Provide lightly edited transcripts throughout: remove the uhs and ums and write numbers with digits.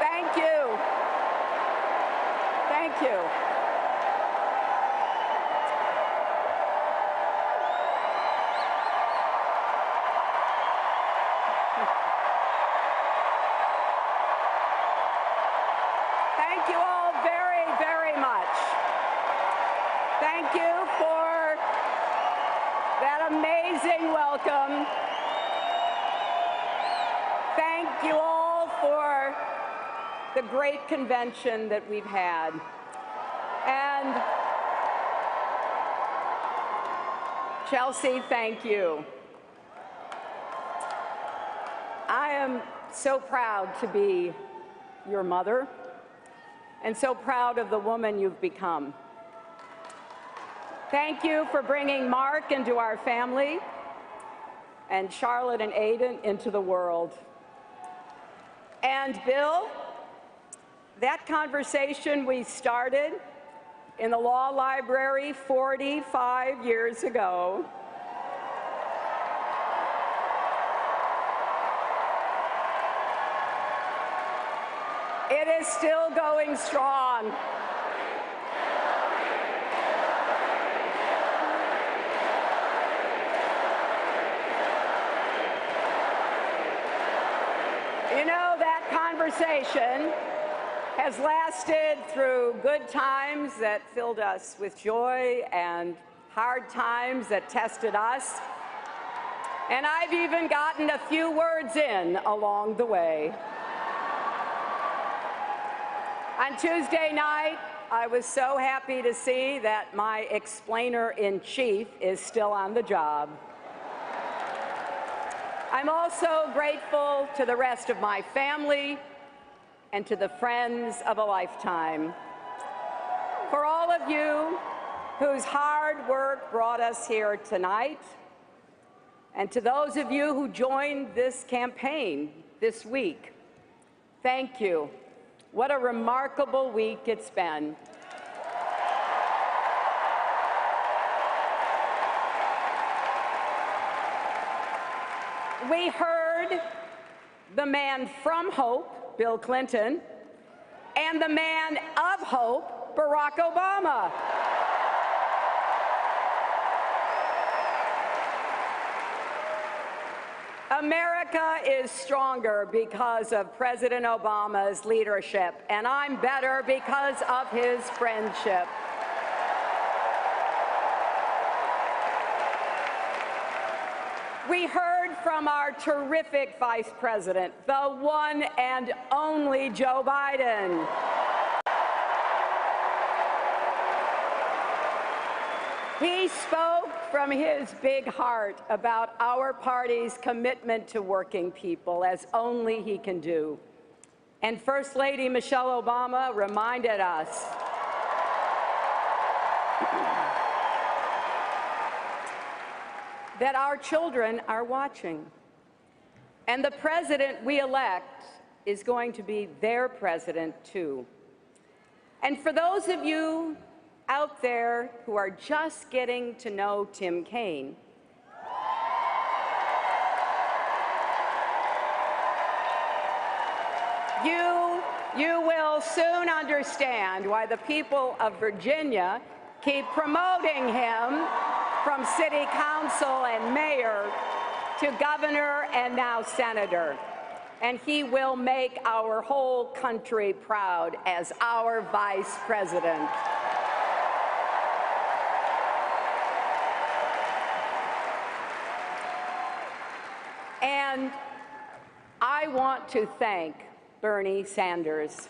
Thank you. Thank you. Thank you all very, very much. Thank you for that amazing welcome. Thank you all for the great convention that we've had. And Chelsea, thank you. I am so proud to be your mother and so proud of the woman you've become. Thank you for bringing Mark into our family and Charlotte and Aiden into the world. And Bill, that conversation we started in the law library 45 years ago it is still going strong. You know, that conversation has lasted through good times that filled us with joy and hard times that tested us. And I've even gotten a few words in along the way. On Tuesday night, I was so happy to see that my explainer-in-chief is still on the job. I'm also grateful to the rest of my family and to the friends of a lifetime. For all of you whose hard work brought us here tonight, and to those of you who joined this campaign this week, thank you. What a remarkable week it's been. We heard the man from hope, Bill Clinton, and the man of hope, Barack Obama. America is stronger because of President Obama's leadership, and I'm better because of his friendship. We heard from our terrific Vice President, the one and only Joe Biden. He spoke from his big heart about our party's commitment to working people, as only he can do. And First Lady Michelle Obama reminded us that our children are watching. And the president we elect is going to be their president, too. And for those of you out there who are just getting to know Tim Kaine, you will soon understand why the people of Virginia keep promoting him from city council and mayor to governor and now senator. And he will make our whole country proud as our vice president. And I want to thank Bernie Sanders.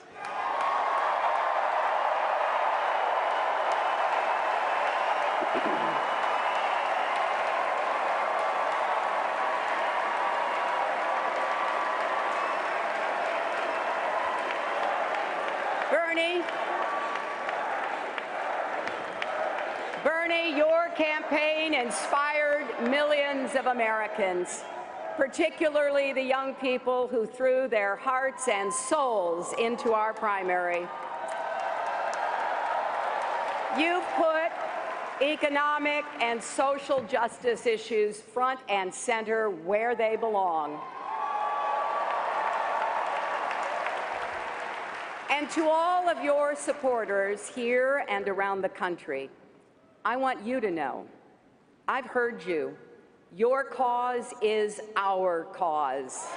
Bernie, your campaign inspired millions of Americans, particularly the young people who threw their hearts and souls into our primary. You've put economic and social justice issues front and center where they belong. And to all of your supporters here and around the country, I want you to know, I've heard you. Your cause is our cause.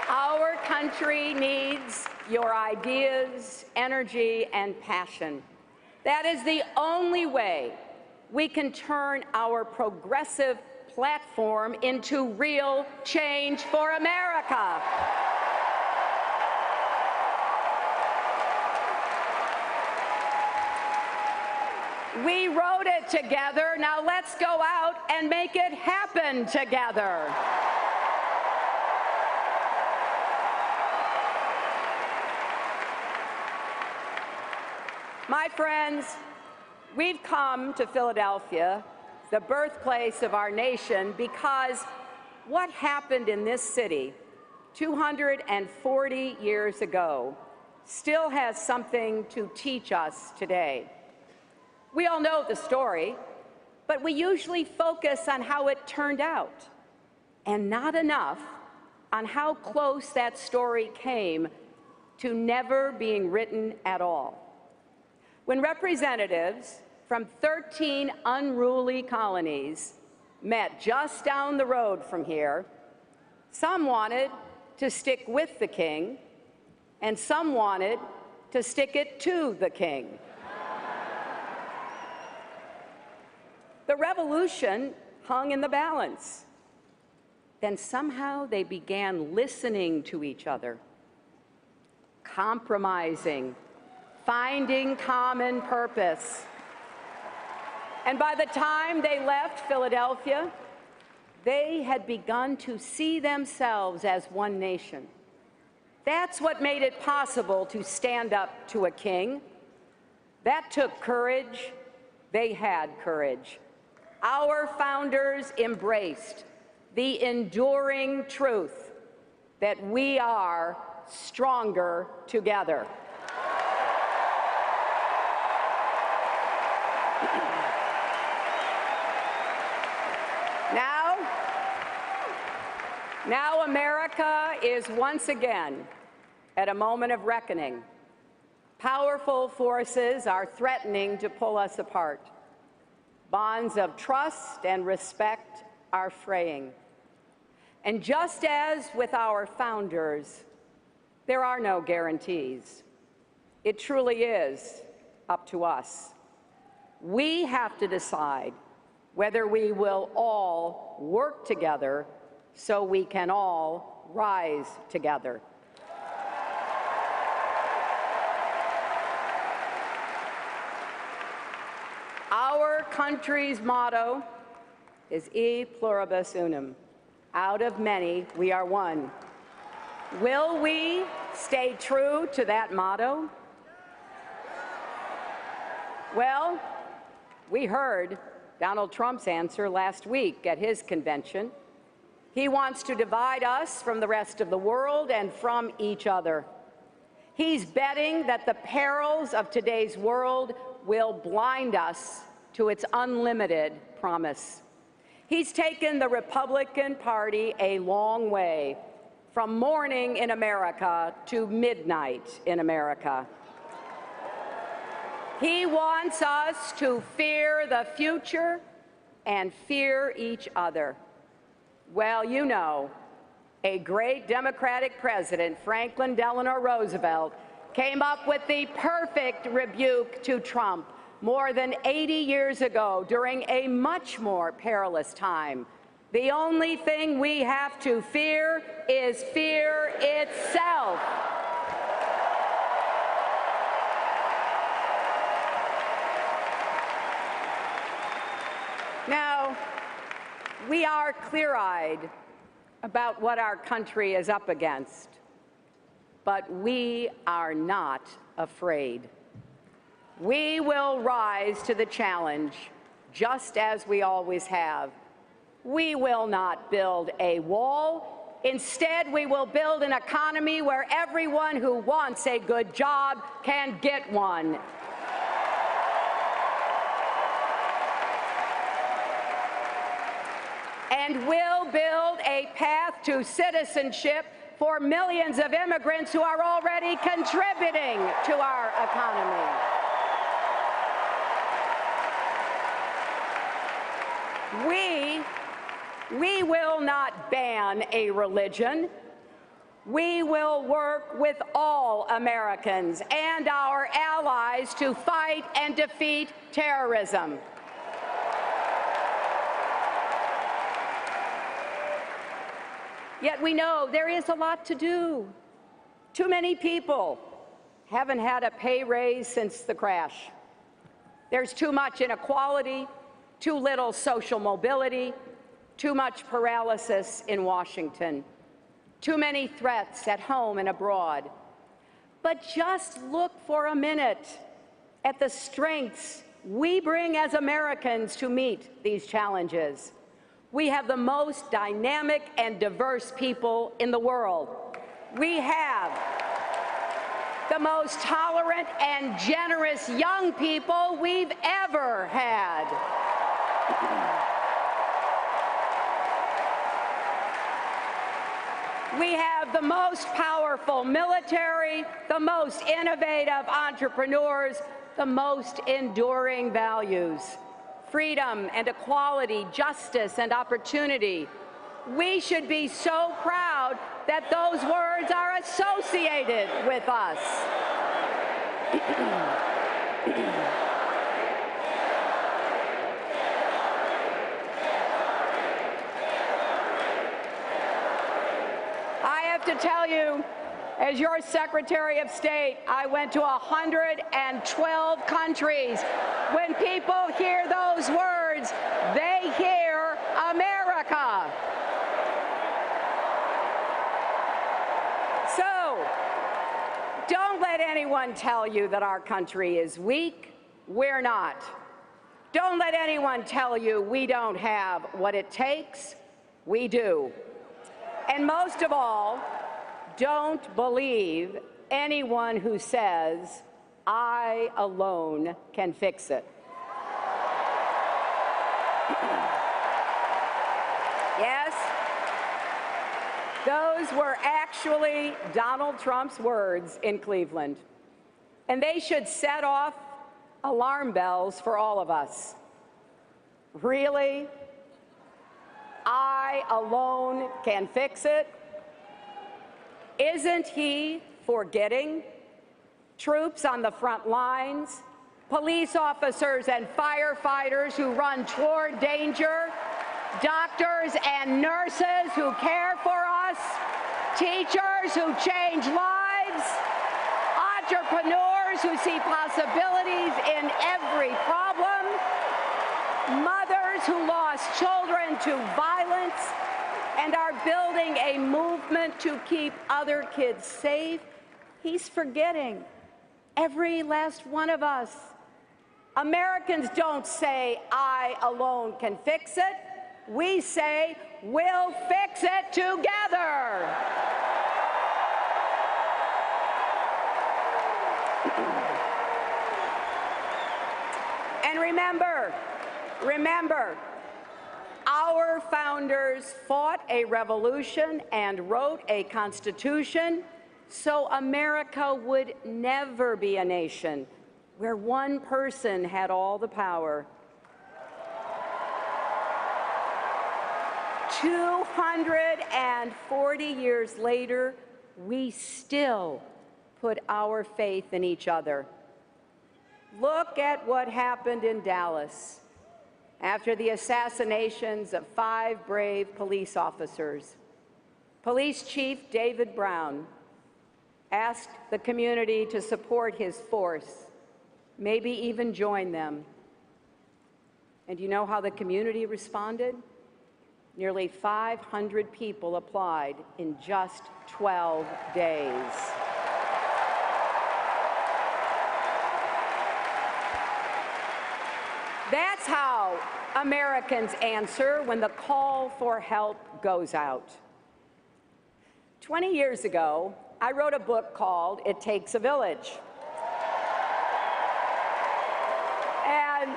Our country needs your ideas, energy, and passion. That is the only way we can turn our progressive platform into real change for America. We wrote it together. Now let's go out and make it happen together. My friends, we've come to Philadelphia, the birthplace of our nation, because what happened in this city 240 years ago still has something to teach us today. We all know the story, but we usually focus on how it turned out, and not enough on how close that story came to never being written at all. When representatives from 13 unruly colonies met just down the road from here, some wanted to stick with the king, and some wanted to stick it to the king. The revolution hung in the balance. Then somehow they began listening to each other, compromising, finding common purpose. And by the time they left Philadelphia, they had begun to see themselves as one nation. That's what made it possible to stand up to a king. That took courage. They had courage. Our founders embraced the enduring truth that we are stronger together. Now America is once again at a moment of reckoning. Powerful forces are threatening to pull us apart. Bonds of trust and respect are fraying. And just as with our founders, there are no guarantees. It truly is up to us. We have to decide whether we will all work together so we can all rise together. Our country's motto is E pluribus unum. Out of many, we are one. Will we stay true to that motto? Well, we heard Donald Trump's answer last week at his convention. He wants to divide us from the rest of the world and from each other. He's betting that the perils of today's world will blind us to its unlimited promise. He's taken the Republican Party a long way, from morning in America to midnight in America. He wants us to fear the future and fear each other. Well, you know, a great Democratic president, Franklin Delano Roosevelt, came up with the perfect rebuke to Trump more than 80 years ago during a much more perilous time. The only thing we have to fear is fear itself. Now, we are clear-eyed about what our country is up against, but we are not afraid. We will rise to the challenge, just as we always have. We will not build a wall. Instead, we will build an economy where everyone who wants a good job can get one. and will build a path to citizenship for millions of immigrants who are already contributing to our economy. We will not ban a religion. We will work with all Americans and our allies to fight and defeat terrorism. Yet we know there is a lot to do. Too many people haven't had a pay raise since the crash. There's too much inequality, too little social mobility, too much paralysis in Washington, too many threats at home and abroad. But just look for a minute at the strengths we bring as Americans to meet these challenges. We have the most dynamic and diverse people in the world. We have the most tolerant and generous young people we've ever had. We have the most powerful military, the most innovative entrepreneurs, the most enduring values: freedom and equality, justice and opportunity. We should be so proud that those words are associated with us. I have to tell you, as your Secretary of State, I went to 112 countries. When people hear those words, they hear America. So, don't let anyone tell you that our country is weak. We're not. Don't let anyone tell you we don't have what it takes. We do. And most of all, don't believe anyone who says, "I alone can fix it." Yes, those were actually Donald Trump's words in Cleveland. And they should set off alarm bells for all of us. Really? I alone can fix it? Isn't he forgetting troops on the front lines, police officers and firefighters who run toward danger, doctors and nurses who care for us, teachers who change lives, entrepreneurs who see possibilities in every problem, mothers who lost children to violence and are building a movement to keep other kids safe? He's forgetting every last one of us. Americans don't say, "I alone can fix it." We say, "We'll fix it together." And remember, our founders fought a revolution and wrote a constitution so America would never be a nation where one person had all the power. 240 years later, we still put our faith in each other. Look at what happened in Dallas after the assassinations of 5 brave police officers. Police Chief David Brown asked the community to support his force, maybe even join them. And you know how the community responded? Nearly 500 people applied in just 12 days. That's how Americans answer when the call for help goes out. 20 years ago, I wrote a book called "It Takes a Village." And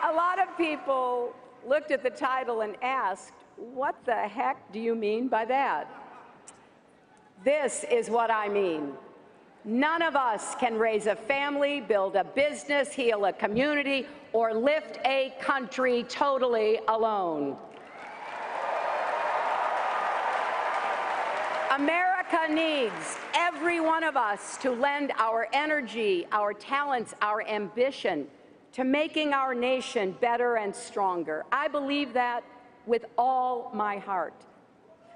a lot of people looked at the title and asked, What the heck do you mean by that? This is what I mean. None of us can raise a family, build a business, heal a community, or lift a country totally alone. America needs every one of us to lend our energy, our talents, our ambition to making our nation better and stronger. I believe that with all my heart.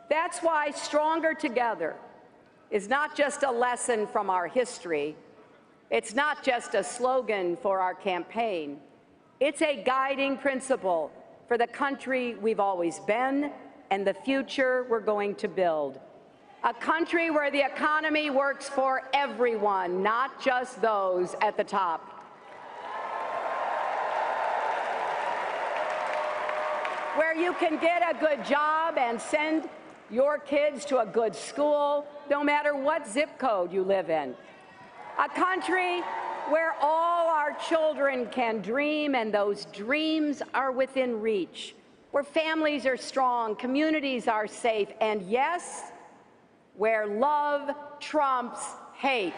That's why Stronger Together is not just a lesson from our history. It's not just a slogan for our campaign. It's a guiding principle for the country we've always been and the future we're going to build. A country where the economy works for everyone, not just those at the top. Where you can get a good job and send your kids to a good school, no matter what zip code you live in. A country where all our children can dream and those dreams are within reach. Where families are strong, communities are safe, and yes, where love trumps hate.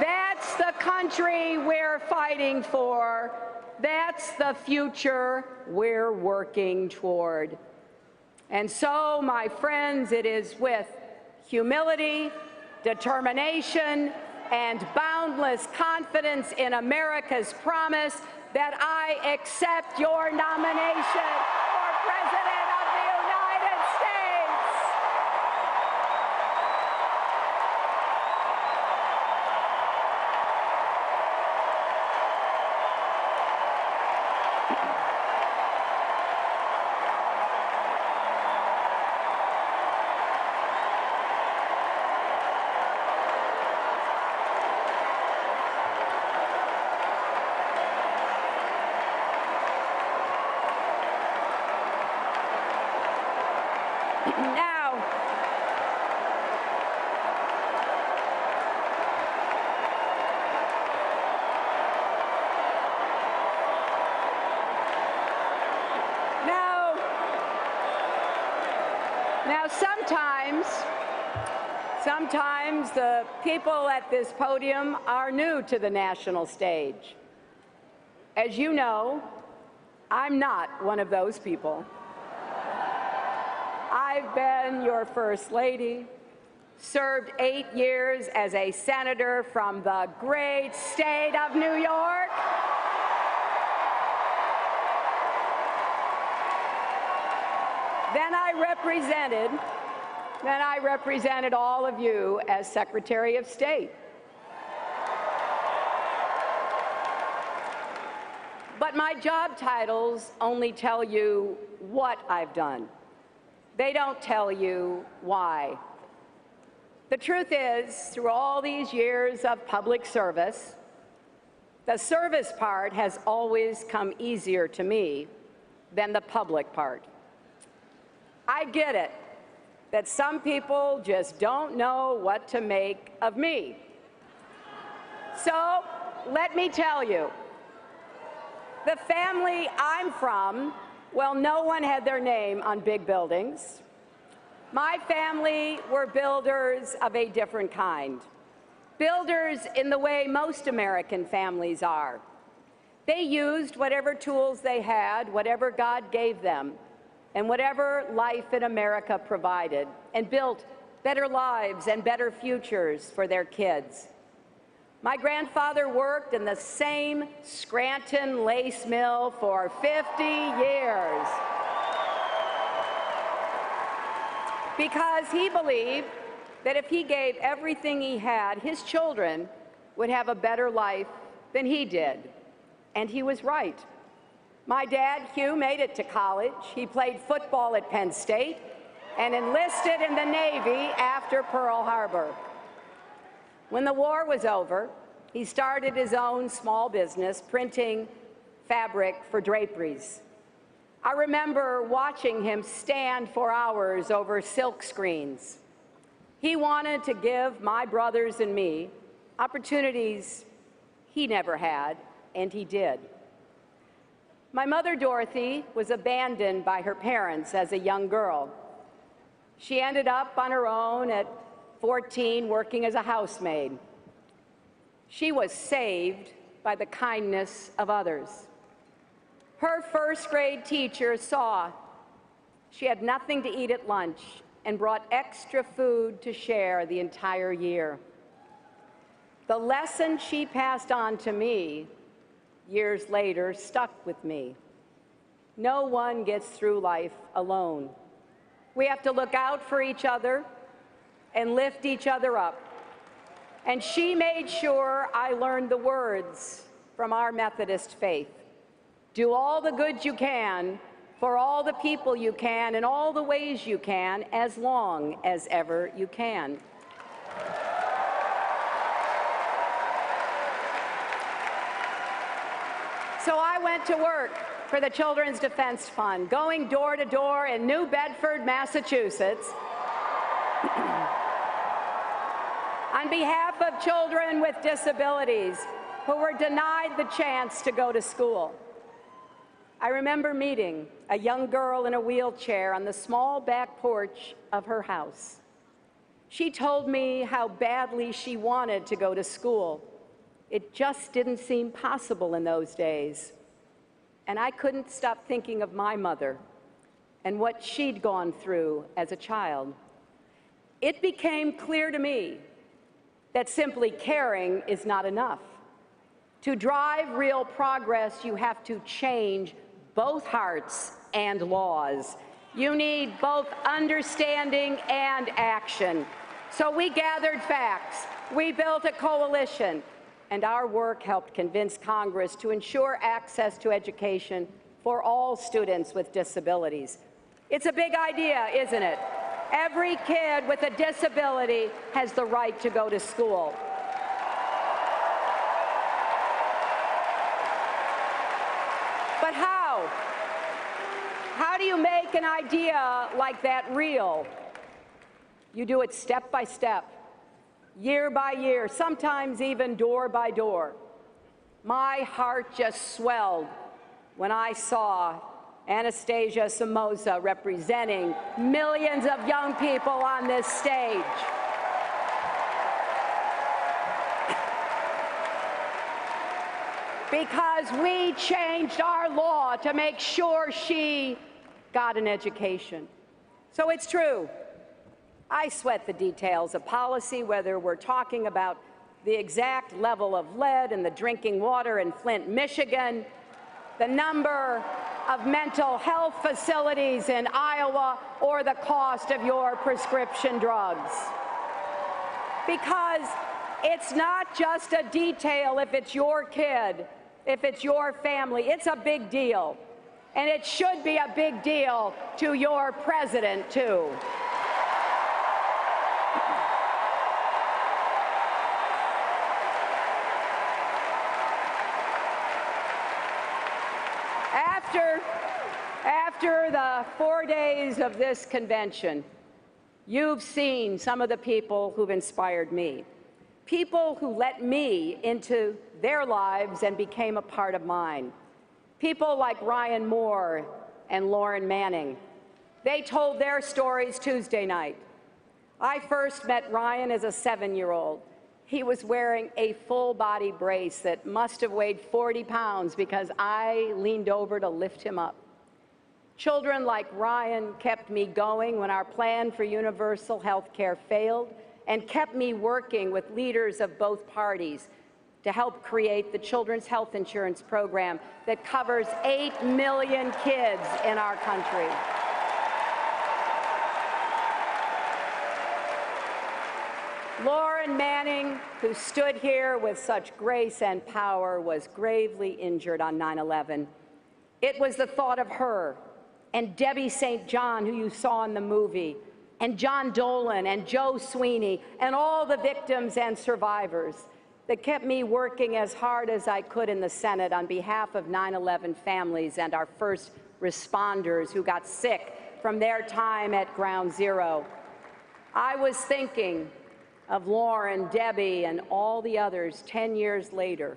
That's the country we're fighting for. That's the future we're working toward. And so, my friends, it is with humility, determination, and boundless confidence in America's promise that I accept your nomination for President of the United States. Now, sometimes the people at this podium are new to the national stage. As you know, I'm not one of those people. I've been your First Lady, served 8 years as a senator from the great state of New York. Then I represented all of you as Secretary of State. But my job titles only tell you what I've done. They don't tell you why. The truth is, through all these years of public service, the service part has always come easier to me than the public part. I get it that some people just don't know what to make of me. So let me tell you, the family I'm from, well, no one had their name on big buildings. My family were builders of a different kind. Builders in the way most American families are. They used whatever tools they had, whatever God gave them, and whatever life in America provided, and built better lives and better futures for their kids. My grandfather worked in the same Scranton lace mill for 50 years because he believed that if he gave everything he had, his children would have a better life than he did. And he was right. My dad, Hugh, made it to college. He played football at Penn State and enlisted in the Navy after Pearl Harbor. When the war was over, he started his own small business printing fabric for draperies. I remember watching him stand for hours over silk screens. He wanted to give my brothers and me opportunities he never had, and he did. My mother, Dorothy, was abandoned by her parents as a young girl. She ended up on her own at 14, working as a housemaid. She was saved by the kindness of others. Her first-grade teacher saw she had nothing to eat at lunch and brought extra food to share the entire year. The lesson she passed on to me years later stuck with me. No one gets through life alone. We have to look out for each other and lift each other up. And she made sure I learned the words from our Methodist faith. Do all the good you can for all the people you can in all the ways you can, as long as ever you can. So I went to work for the Children's Defense Fund, going door to door in New Bedford, Massachusetts, on behalf of children with disabilities who were denied the chance to go to school. I remember meeting a young girl in a wheelchair on the small back porch of her house. She told me how badly she wanted to go to school. It just didn't seem possible in those days. And I couldn't stop thinking of my mother and what she'd gone through as a child. It became clear to me that simply caring is not enough. To drive real progress, you have to change both hearts and laws. You need both understanding and action. So we gathered facts, we built a coalition, and our work helped convince Congress to ensure access to education for all students with disabilities. It's a big idea, isn't it? Every kid with a disability has the right to go to school. But how? How do you make an idea like that real? You do it step by step, year by year, sometimes even door by door. My heart just swelled when I saw Anastasia Somoza representing millions of young people on this stage. Because we changed our law to make sure she got an education. So it's true. I sweat the details of policy, whether we're talking about the exact level of lead in the drinking water in Flint, Michigan, the number of mental health facilities in Iowa, or the cost of your prescription drugs. Because it's not just a detail if it's your kid, if it's your family, it's a big deal. And it should be a big deal to your president, too. After the 4 days of this convention, you've seen some of the people who've inspired me, people who let me into their lives and became a part of mine, people like Ryan Moore and Lauren Manning. They told their stories Tuesday night. I first met Ryan as a 7-year-old. He was wearing a full-body brace that must have weighed 40 pounds because I leaned over to lift him up. Children like Ryan kept me going when our plan for universal health care failed and kept me working with leaders of both parties to help create the Children's Health Insurance Program that covers 8 million kids in our country. Lauren Manning, who stood here with such grace and power, was gravely injured on 9/11. It was the thought of her and Debbie St. John, who you saw in the movie, and John Dolan and Joe Sweeney and all the victims and survivors that kept me working as hard as I could in the Senate on behalf of 9/11 families and our first responders who got sick from their time at Ground Zero. I was thinking of Lauren, Debbie, and all the others 10 years later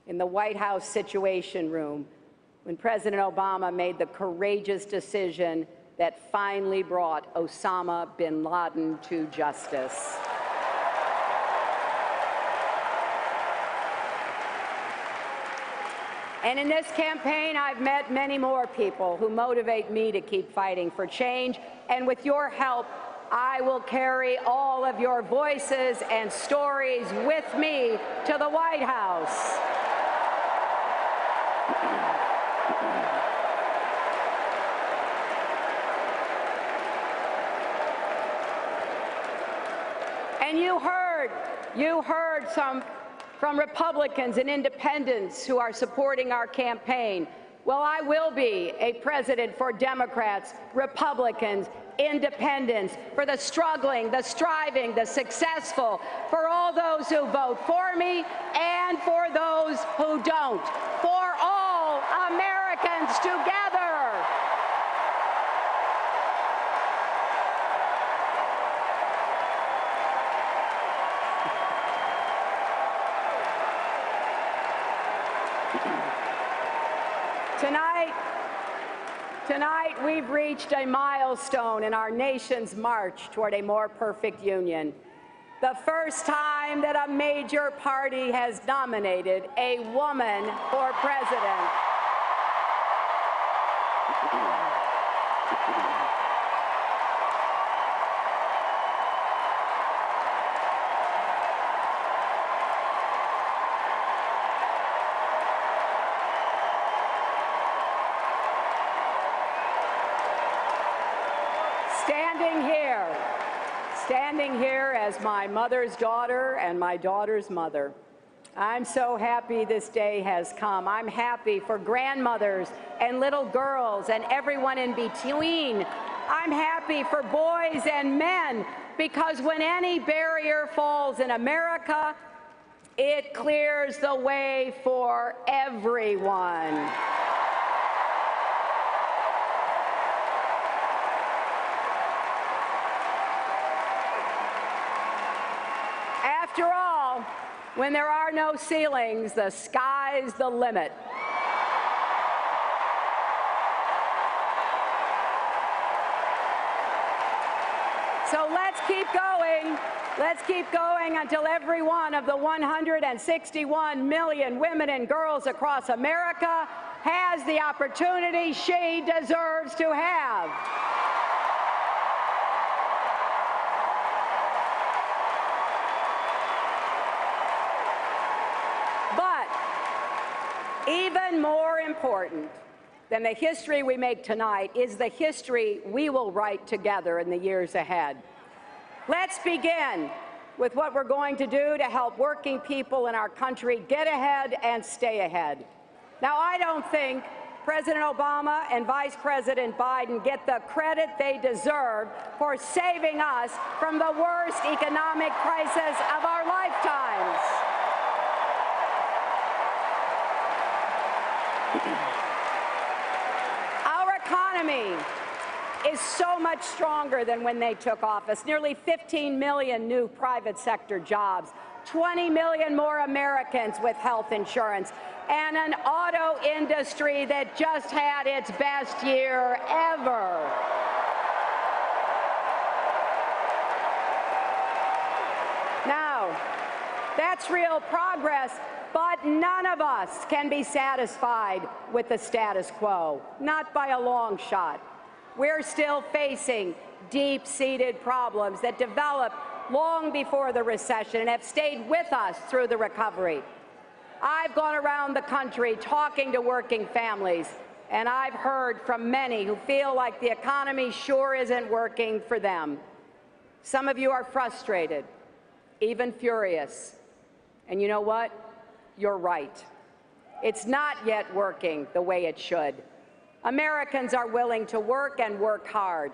in the White House Situation Room when President Obama made the courageous decision that finally brought Osama bin Laden to justice. And in this campaign, I've met many more people who motivate me to keep fighting for change. And with your help, I will carry all of your voices and stories with me to the White House. And you heard some from Republicans and independents who are supporting our campaign. Well, I will be a president for Democrats, Republicans, independents, for the struggling, the striving, the successful, for all those who vote for me and for those who don't, for all Americans together. Tonight, we've reached a milestone in our nation's march toward a more perfect union. The first time that a major party has nominated a woman for president. Standing here as my mother's daughter and my daughter's mother, I'm so happy this day has come. I'm happy for grandmothers and little girls and everyone in between. I'm happy for boys and men, because when any barrier falls in America, it clears the way for everyone. After all, when there are no ceilings, the sky's the limit. So let's keep going. Let's keep going until every one of the 161 million women and girls across America has the opportunity she deserves to have. Even more important than the history we make tonight is the history we will write together in the years ahead. Let's begin with what we're going to do to help working people in our country get ahead and stay ahead. Now, I don't think President Obama and Vice President Biden get the credit they deserve for saving us from the worst economic crisis of our lifetimes. Our economy is so much stronger than when they took office. Nearly 15 million new private sector jobs, 20 million more Americans with health insurance, and an auto industry that just had its best year ever. Now, that's real progress. But none of us can be satisfied with the status quo, not by a long shot. We're still facing deep-seated problems that developed long before the recession and have stayed with us through the recovery. I've gone around the country talking to working families, and I've heard from many who feel like the economy sure isn't working for them. Some of you are frustrated, even furious. And you know what? You're right. It's not yet working the way it should. Americans are willing to work and work hard,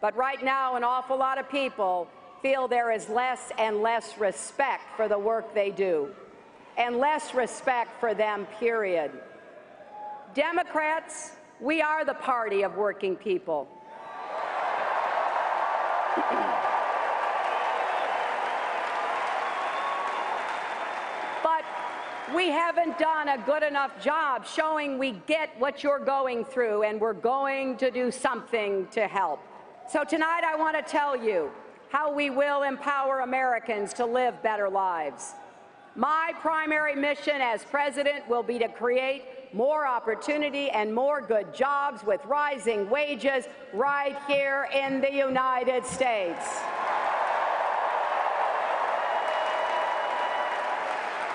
but right now an awful lot of people feel there is less and less respect for the work they do. and less respect for them, period. Democrats, we are the party of working people. But we haven't done a good enough job showing we get what you're going through, and we're going to do something to help. So tonight I want to tell you how we will empower Americans to live better lives. My primary mission as president will be to create more opportunity and more good jobs with rising wages right here in the United States.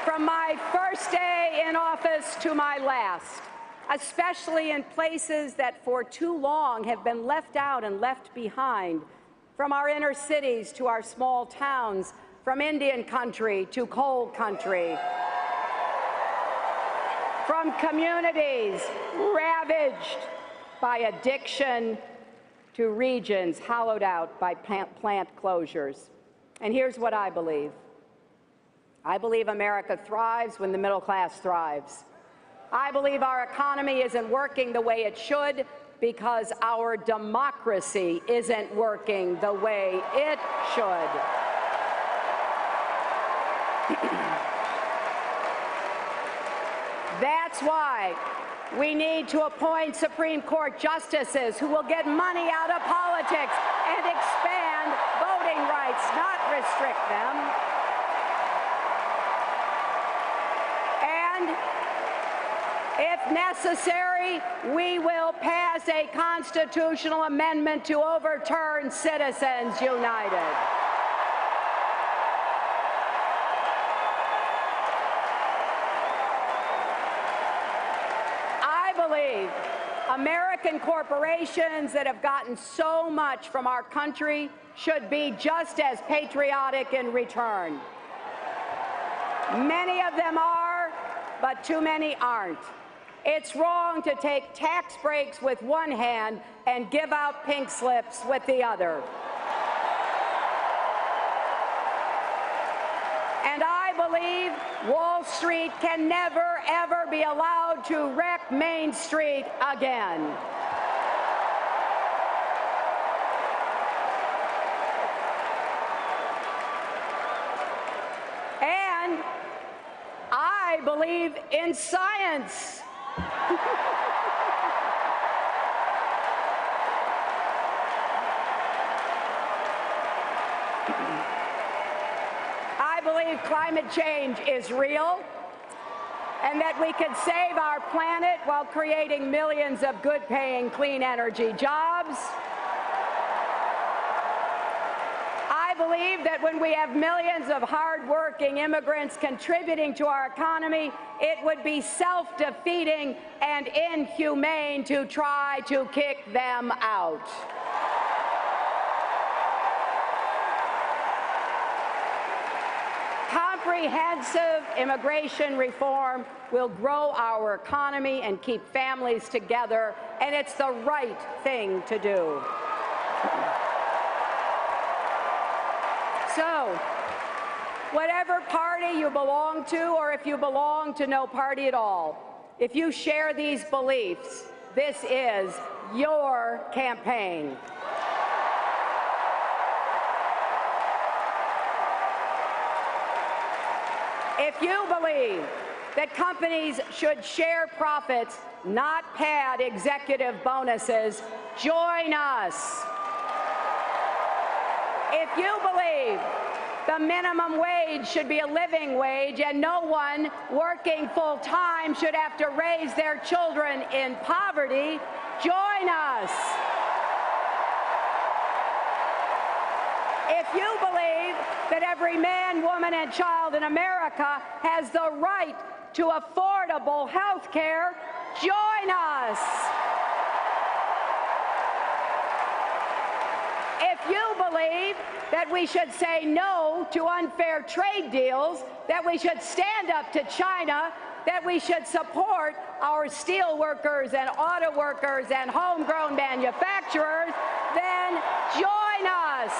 From my first day in office to my last, especially in places that for too long have been left out and left behind, from our inner cities to our small towns, from Indian country to coal country, from communities ravaged by addiction to regions hollowed out by plant closures. And here's what I believe. I believe America thrives when the middle class thrives. I believe our economy isn't working the way it should because our democracy isn't working the way it should. That's why we need to appoint Supreme Court justices who will get money out of politics and expand voting rights, not restrict them. And if necessary, we will pass a constitutional amendment to overturn Citizens United. I believe American corporations that have gotten so much from our country should be just as patriotic in return. Many of them are, but too many aren't. It's wrong to take tax breaks with one hand and give out pink slips with the other. And I believe Wall Street can never, ever be allowed to wreck Main Street again. And I believe in science. I believe climate change is real and that we can save our planet while creating millions of good-paying clean energy jobs. I believe that when we have millions of hard-working immigrants contributing to our economy, it would be self-defeating and inhumane to try to kick them out. Comprehensive immigration reform will grow our economy and keep families together, and it's the right thing to do. So, whatever party you belong to, or if you belong to no party at all, if you share these beliefs, this is your campaign. If you believe that companies should share profits, not pad executive bonuses, join us. If you believe the minimum wage should be a living wage and no one working full-time should have to raise their children in poverty, join us. If you believe that every man, woman, and child in America has the right to affordable health care, join us. If you believe that we should say no to unfair trade deals, that we should stand up to China, that we should support our steel workers and auto workers and homegrown manufacturers, then join us.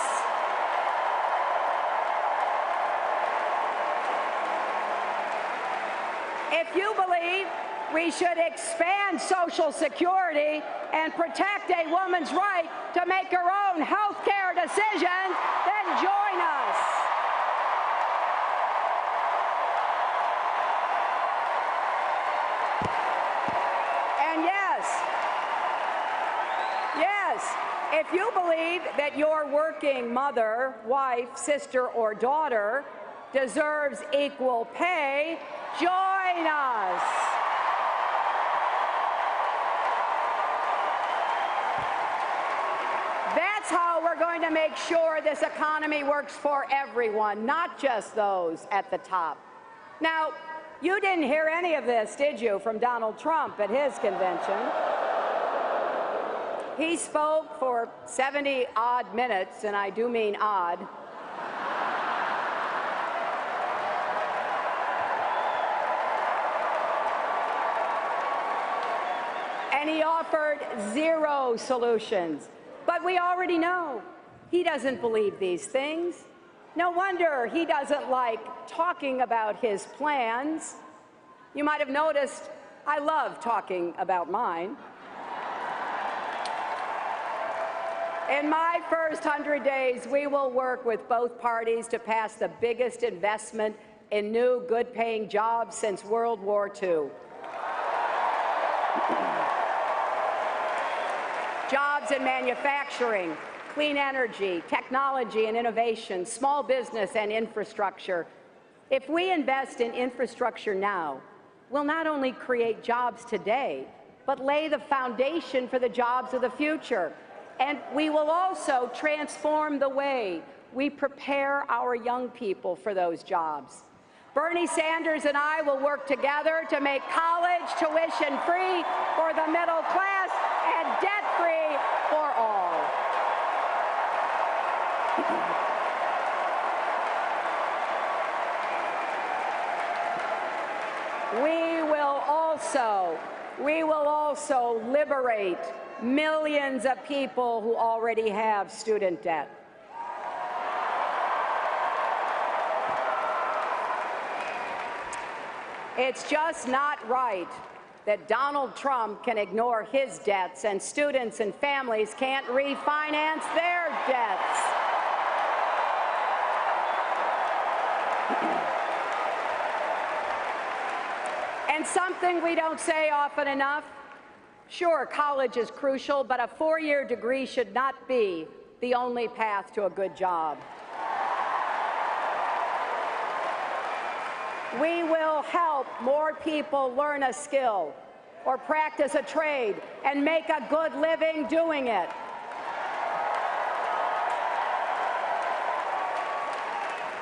if you believe we should expand Social Security and protect a woman's right to make her own health care decisions, then join us. And yes, if you believe that your working mother, wife, sister, or daughter deserves equal pay, join us. That's how we're going to make sure this economy works for everyone, not just those at the top. Now, you didn't hear any of this, did you, from Donald Trump at his convention? He spoke for 70-odd minutes, and I do mean odd. And he offered zero solutions. But we already know he doesn't believe these things. No wonder he doesn't like talking about his plans. You might have noticed I love talking about mine. In my first 100 days, we will work with both parties to pass the biggest investment in new, good-paying jobs since World War II. Jobs in manufacturing, clean energy, technology and innovation, small business and infrastructure. If we invest in infrastructure now, we'll not only create jobs today, but lay the foundation for the jobs of the future. And we will also transform the way we prepare our young people for those jobs. Bernie Sanders and I will work together to make college tuition free for the middle class and debt-free for all. We will also liberate millions of people who already have student debt. It's just not right that Donald Trump can ignore his debts and students and families can't refinance their debts. And something we don't say often enough, sure, college is crucial, but a four-year degree should not be the only path to a good job. We will help more people learn a skill or practice a trade and make a good living doing it.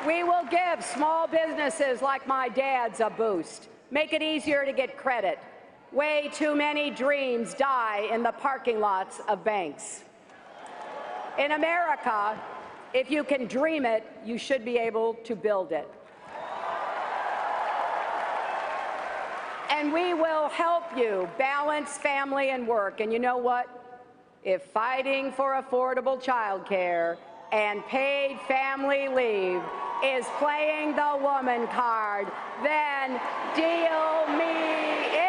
We will give small businesses like my dad's a boost, make it easier to get credit. Way too many dreams die in the parking lots of banks. In America, if you can dream it, you should be able to build it. And we will help you balance family and work. And you know what? If fighting for affordable childcare and paid family leave is playing the woman card, then deal me in.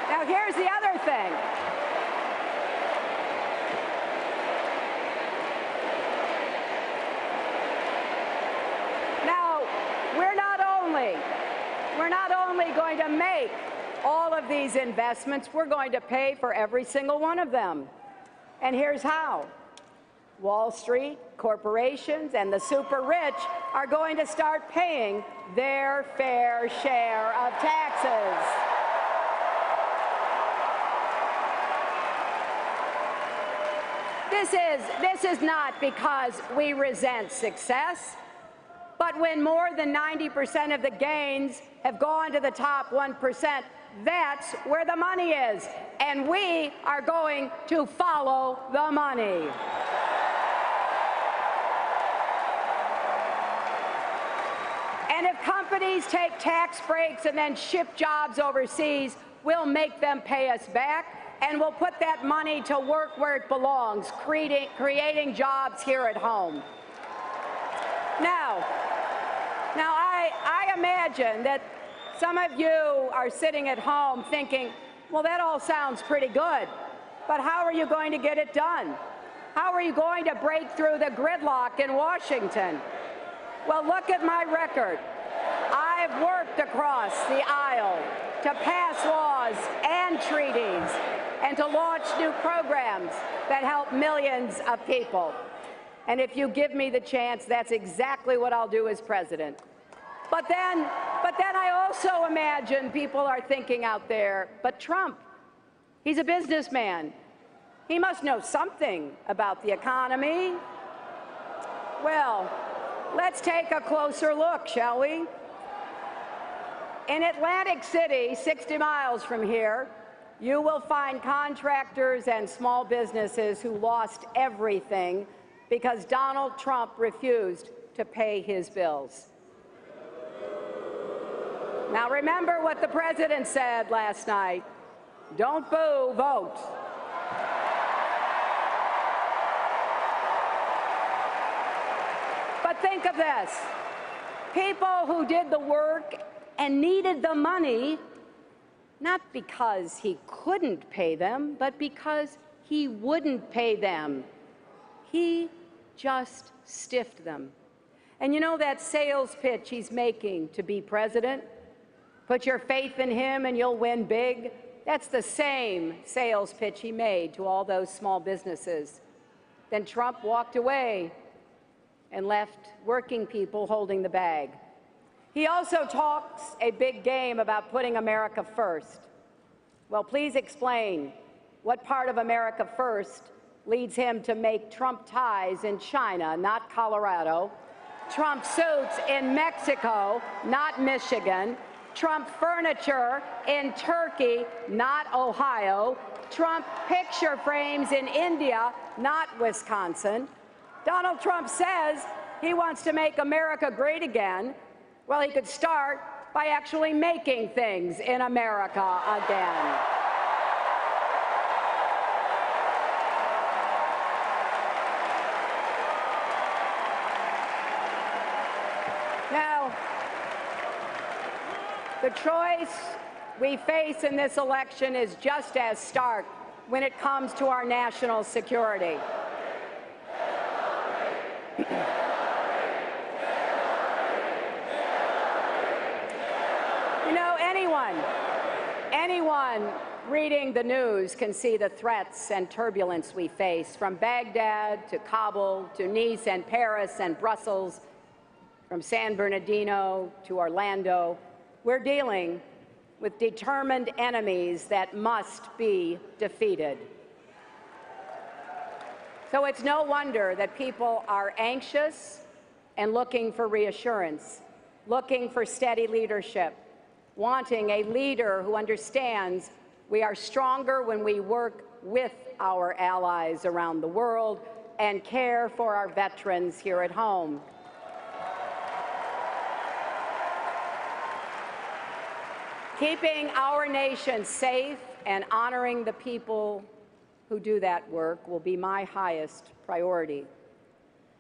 Now here's the other thing. Now, we're not only going to make all of these investments, we're going to pay for every single one of them. And here's how. Wall Street, corporations, and the super rich are going to start paying their fair share of taxes. This is not because we resent success, but when more than 90% of the gains have gone to the top 1%, that's where the money is, and we are going to follow the money. And if companies take tax breaks and then ship jobs overseas, we'll make them pay us back, and we'll put that money to work where it belongs, creating jobs here at home. Now I imagine that some of you are sitting at home thinking, well, that all sounds pretty good, but how are you going to get it done? How are you going to break through the gridlock in Washington? Well, look at my record. I've worked across the aisle to pass laws and treaties and to launch new programs that help millions of people. And if you give me the chance, that's exactly what I'll do as president. But then I also imagine people are thinking out there, but Trump, he's a businessman. He must know something about the economy. Well, let's take a closer look, shall we? In Atlantic City, 60 miles from here, you will find contractors and small businesses who lost everything because Donald Trump refused to pay his bills. Now remember what the president said last night. Don't boo, vote. But think of this. People who did the work and needed the money, not because he couldn't pay them, but because he wouldn't pay them. He just stiffed them. And you know that sales pitch he's making to be president? Put your faith in him and you'll win big. That's the same sales pitch he made to all those small businesses. Then Trump walked away and left working people holding the bag. He also talks a big game about putting America first. Well, please explain what part of America first leads him to make Trump ties in China, not Colorado, Trump suits in Mexico, not Michigan, Trump furniture in Turkey, not Ohio, Trump picture frames in India, not Wisconsin. Donald Trump says he wants to make America great again. Well, he could start by actually making things in America again. Now, the choice we face in this election is just as stark when it comes to our national security. You know, anyone reading the news can see the threats and turbulence we face, from Baghdad to Kabul to Nice and Paris and Brussels, from San Bernardino to Orlando. We're dealing with determined enemies that must be defeated. So it's no wonder that people are anxious and looking for reassurance, looking for steady leadership, wanting a leader who understands we are stronger when we work with our allies around the world and care for our veterans here at home. Keeping our nation safe and honoring the people who do that work will be my highest priority.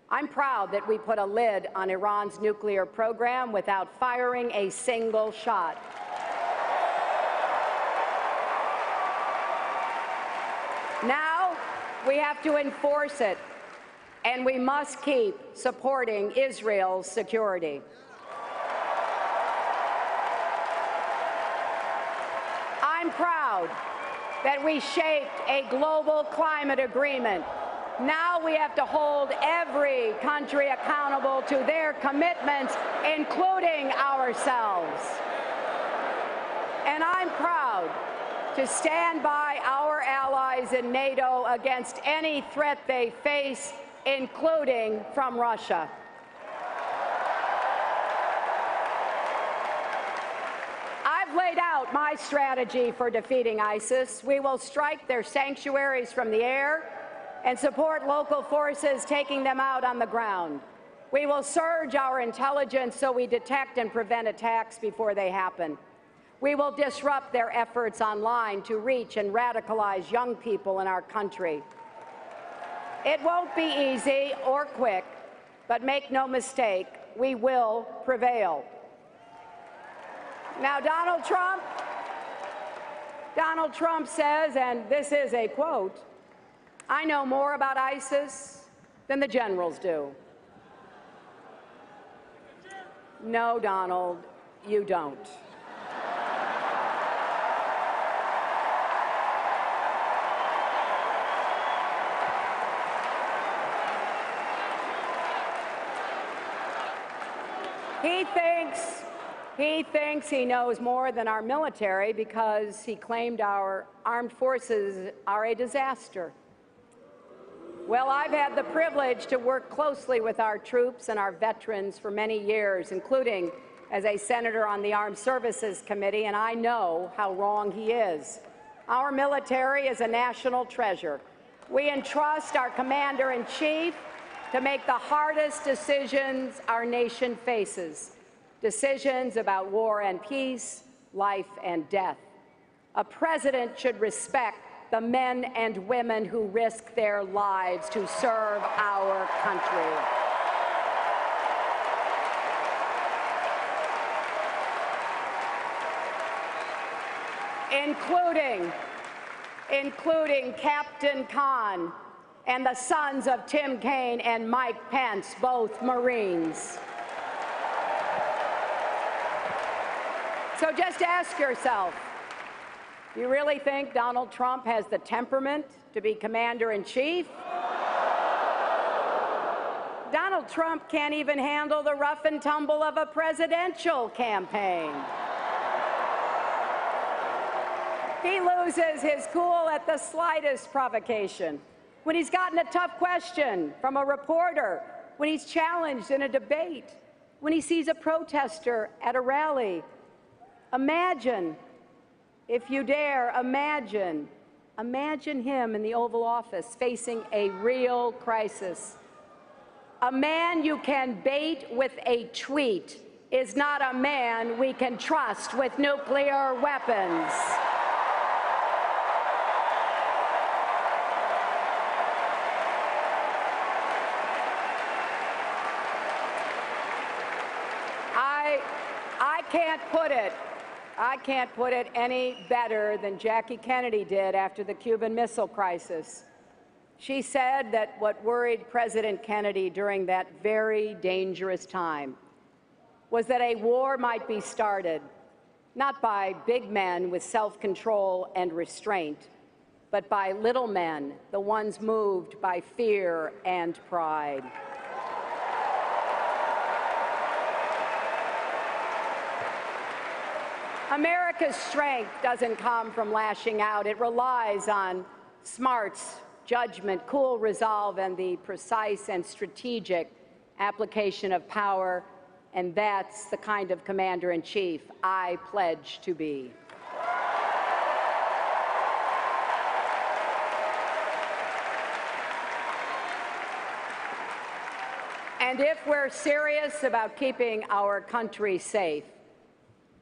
I'm proud that we put a lid on Iran's nuclear program without firing a single shot. Now we have to enforce it, and we must keep supporting Israel's security. I'm proud that we shaped a global climate agreement. Now we have to hold every country accountable to their commitments, including ourselves. And I'm proud to stand by our allies in NATO against any threat they face, including from Russia. I've laid out my strategy for defeating ISIS. We will strike their sanctuaries from the air and support local forces taking them out on the ground. We will surge our intelligence so we detect and prevent attacks before they happen. We will disrupt their efforts online to reach and radicalize young people in our country. It won't be easy or quick, but make no mistake, we will prevail. Now, Donald Trump says, and this is a quote, "I know more about ISIS than the generals do." No, Donald, you don't. He thinks he knows more than our military because he claimed our armed forces are a disaster. Well, I've had the privilege to work closely with our troops and our veterans for many years, including as a senator on the Armed Services Committee, and I know how wrong he is. Our military is a national treasure. We entrust our commander-in-chief to make the hardest decisions our nation faces, decisions about war and peace, life and death. A president should respect the men and women who risk their lives to serve our country. Including Captain Khan and the sons of Tim Kaine and Mike Pence, both Marines. So just ask yourself, do you really think Donald Trump has the temperament to be commander-in-chief? Donald Trump can't even handle the rough and tumble of a presidential campaign. He loses his cool at the slightest provocation. When he's gotten a tough question from a reporter, when he's challenged in a debate, when he sees a protester at a rally. Imagine, if you dare, imagine him in the Oval Office facing a real crisis. A man you can bait with a tweet is not a man we can trust with nuclear weapons. I can't put it any better than Jackie Kennedy did after the Cuban Missile Crisis. She said that what worried President Kennedy during that very dangerous time was that a war might be started, not by big men with self-control and restraint, but by little men, the ones moved by fear and pride. America's strength doesn't come from lashing out. It relies on smarts, judgment, cool resolve, and the precise and strategic application of power, and that's the kind of commander-in-chief I pledge to be. And if we're serious about keeping our country safe,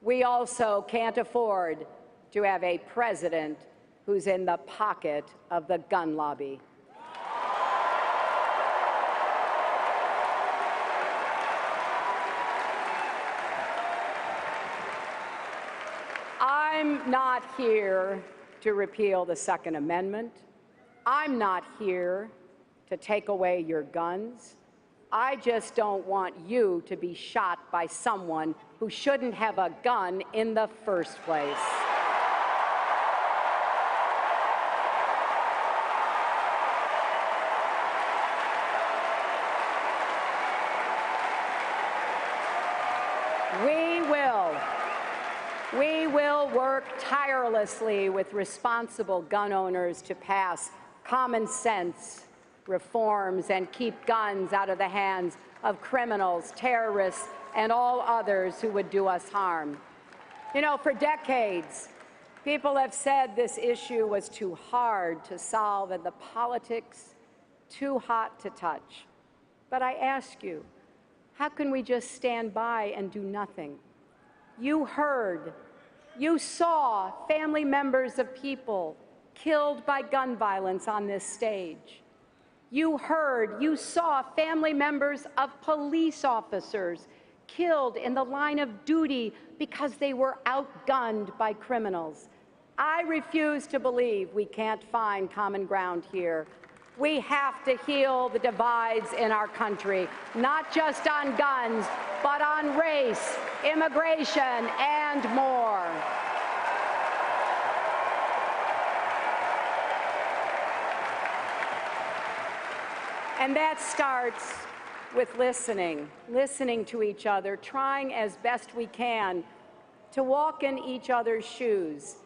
we also can't afford to have a president who's in the pocket of the gun lobby. I'm not here to repeal the Second Amendment. I'm not here to take away your guns. I just don't want you to be shot by someone who shouldn't have a gun in the first place. We will work tirelessly with responsible gun owners to pass common sense reforms and keep guns out of the hands of criminals, terrorists, and all others who would do us harm. You know, for decades, people have said this issue was too hard to solve and the politics too hot to touch. But I ask you, How can we just stand by and do nothing? You heard, you saw family members of people killed by gun violence on this stage. You heard, you saw family members of police officers killed in the line of duty because they were outgunned by criminals. I refuse to believe we can't find common ground here. We have to heal the divides in our country, not just on guns, but on race, immigration, and more. And that starts with listening to each other, trying as best we can to walk in each other's shoes.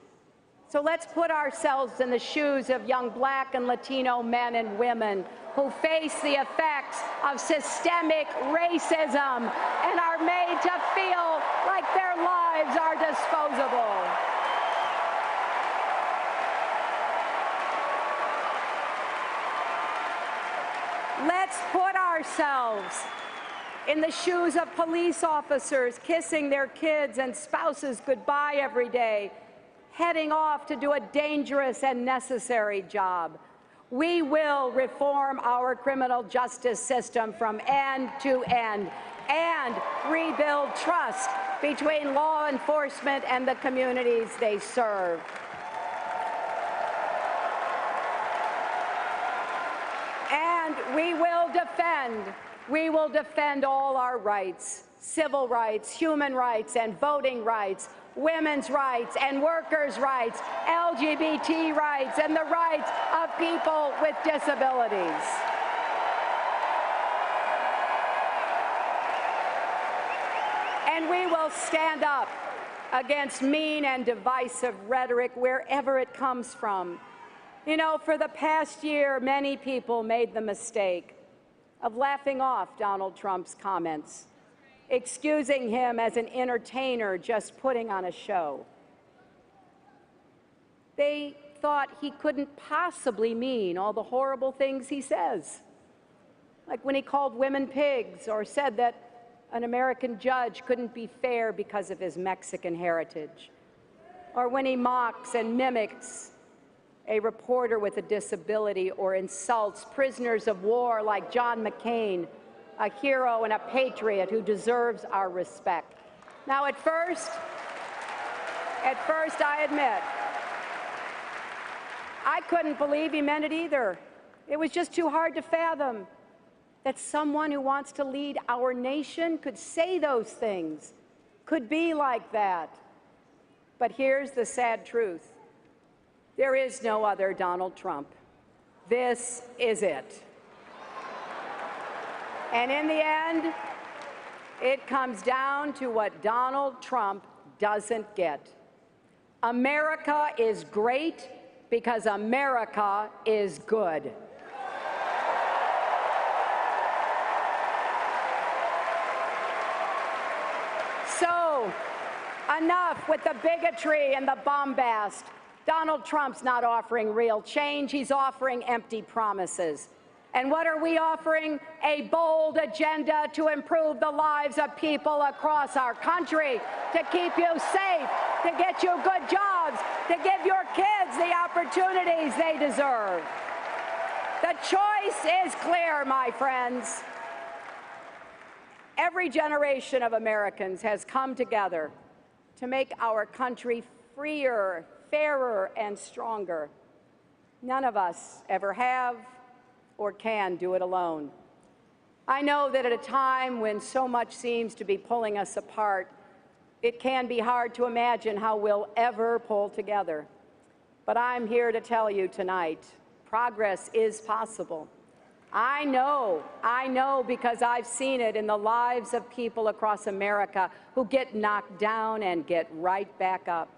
So let's put ourselves in the shoes of young Black and Latino men and women who face the effects of systemic racism and are made to feel like their lives are disposable. Let's put ourselves in the shoes of police officers kissing their kids and spouses goodbye every day, heading off to do a dangerous and necessary job. We will reform our criminal justice system from end to end and rebuild trust between law enforcement and the communities they serve. And we will defend all our rights, civil rights, human rights, and voting rights, women's rights and workers' rights, LGBT rights, and the rights of people with disabilities. And we will stand up against mean and divisive rhetoric wherever it comes from. You know, for the past year, many people made the mistake of laughing off Donald Trump's comments, excusing him as an entertainer just putting on a show. They thought he couldn't possibly mean all the horrible things he says, like when he called women pigs or said that an American judge couldn't be fair because of his Mexican heritage, or when he mocks and mimics a reporter with a disability or insults prisoners of war like John McCain, a hero and a patriot who deserves our respect. Now, at first, I admit, I couldn't believe he meant it either. It was just too hard to fathom that someone who wants to lead our nation could say those things, could be like that. But here's the sad truth. There is no other Donald Trump. This is it. And in the end, it comes down to what Donald Trump doesn't get. America is great because America is good. So, enough with the bigotry and the bombast. Donald Trump's not offering real change. He's offering empty promises. And what are we offering? A bold agenda to improve the lives of people across our country, to keep you safe, to get you good jobs, to give your kids the opportunities they deserve. The choice is clear, my friends. Every generation of Americans has come together to make our country freer, fairer, and stronger. None of us ever have or can do it alone. I know that at a time when so much seems to be pulling us apart, it can be hard to imagine how we'll ever pull together. But I'm here to tell you tonight, progress is possible. I know because I've seen it in the lives of people across America who get knocked down and get right back up.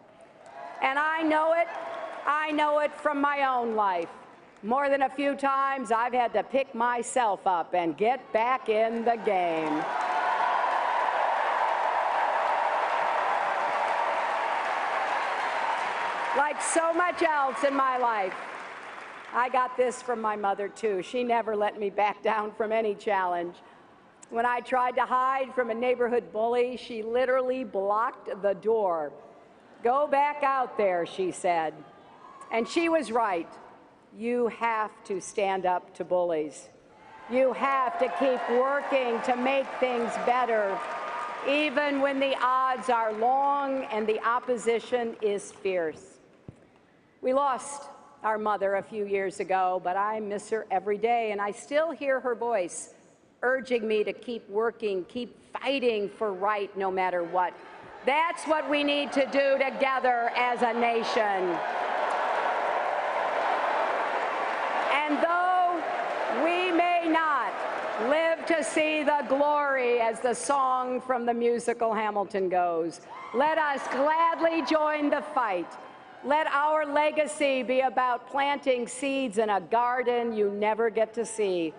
And I know it from my own life. More than a few times, I've had to pick myself up and get back in the game. Like so much else in my life, I got this from my mother, too. She never let me back down from any challenge. When I tried to hide from a neighborhood bully, she literally blocked the door. "Go back out there," she said. And she was right. You have to stand up to bullies. You have to keep working to make things better, even when the odds are long and the opposition is fierce. We lost our mother a few years ago, but I miss her every day, and I still hear her voice urging me to keep working, keep fighting for right no matter what. That's what we need to do together as a nation. And though we may not live to see the glory, as the song from the musical Hamilton goes, let us gladly join the fight. Let our legacy be about planting seeds in a garden you never get to see.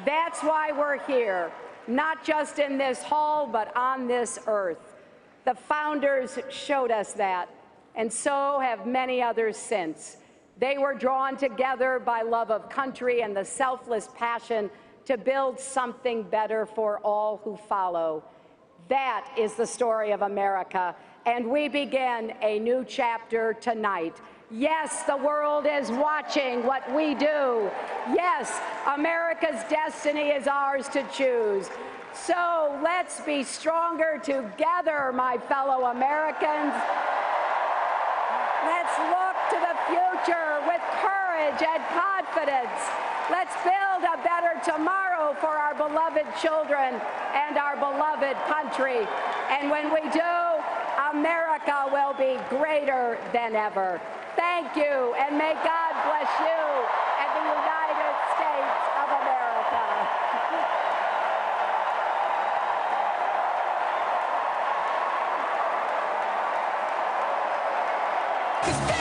That's why we're here, not just in this hall, but on this earth. The founders showed us that, and so have many others since. They were drawn together by love of country and the selfless passion to build something better for all who follow. That is the story of America, and we begin a new chapter tonight. Yes, the world is watching what we do. Yes, America's destiny is ours to choose. So let's be stronger together, my fellow Americans. Let's look to the future with courage and confidence. Let's build a better tomorrow for our beloved children and our beloved country. And when we do, America will be greater than ever. Thank you, and may God bless you and the United States of America.